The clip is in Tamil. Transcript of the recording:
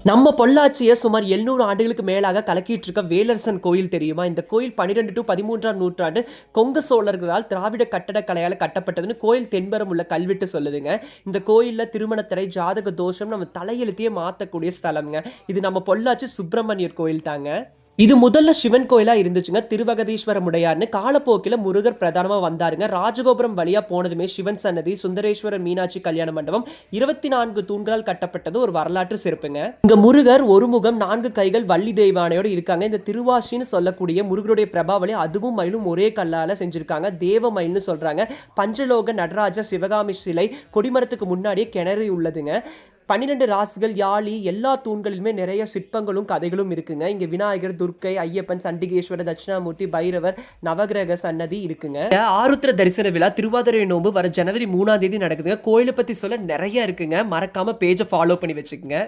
நம்ம பொள்ளாச்சியை சுமார் 700 ஆண்டுகளுக்கு மேலாக கலக்கிட்டு இருக்க வேலரசன் கோயில் தெரியுமா? இந்த கோயில் 12 to 13ஆம் நூற்றாண்டு கொங்கு சோழர்களால் திராவிட கட்டடக்கலையால் கட்டப்பட்டதுன்னு கோயில் தென்புறம் உள்ள கல்வெட்டு சொல்லுதுங்க. இந்த கோயிலில் திருமணத்தடை, ஜாதக தோஷம் நம்ம தலையெழுத்தையே மாற்றக்கூடிய ஸ்தலம்ங்க. இது நம்ம பொள்ளாச்சி சுப்பிரமணியர் கோயில் தாங்க. இது முதல்ல சிவன் கோயிலா இருந்துச்சுங்க. திருவகதீஸ்வர முடையார்னு காலப்போக்கில் முருகர் பிரதானமா வந்தாருங்க. ராஜகோபுரம் வழியா போனதுமே சிவன் சன்னதி, சுந்தரேஸ்வரர் மீனாட்சி கல்யாண மண்டபம், 24 தூண்களால் கட்டப்பட்டது ஒரு வரலாற்று சிறப்புங்க. இங்க முருகர் ஒரு முகம் 4 கைகள் வள்ளி தெய்வானையோட இருக்காங்க. இந்த திருவாசின்னு சொல்லக்கூடிய முருகருடைய பிரபாவளி அதுவும் மயிலும் ஒரே கல்லால செஞ்சிருக்காங்க. தேவ மயில்னு சொல்றாங்க. பஞ்சலோக நடராஜ சிவகாமி சிலை கொடிமரத்துக்கு முன்னாடியே கிணறு உள்ளதுங்க. 12 ராசிகள், யாழி, எல்லா தூண்களிலுமே நிறைய சிற்பங்களும் கதைகளும் இருக்குங்க. இங்க விநாயகர், துர்க்கை, ஐயப்பன், சண்டிகேஸ்வரர், தட்சிணாமூர்த்தி, பைரவர், நவகிரக சன்னதி இருக்குங்க. ஆருத்ர தரிசன விழா திருவாதிரை நோன்பு வர ஜனவரி 3ஆம் தேதி நடக்குதுங்க. கோயிலை பத்தி சொல்ல நிறைய இருக்குங்க. மறக்காம பேஜை ஃபாலோ பண்ணி வச்சுக்கோங்க.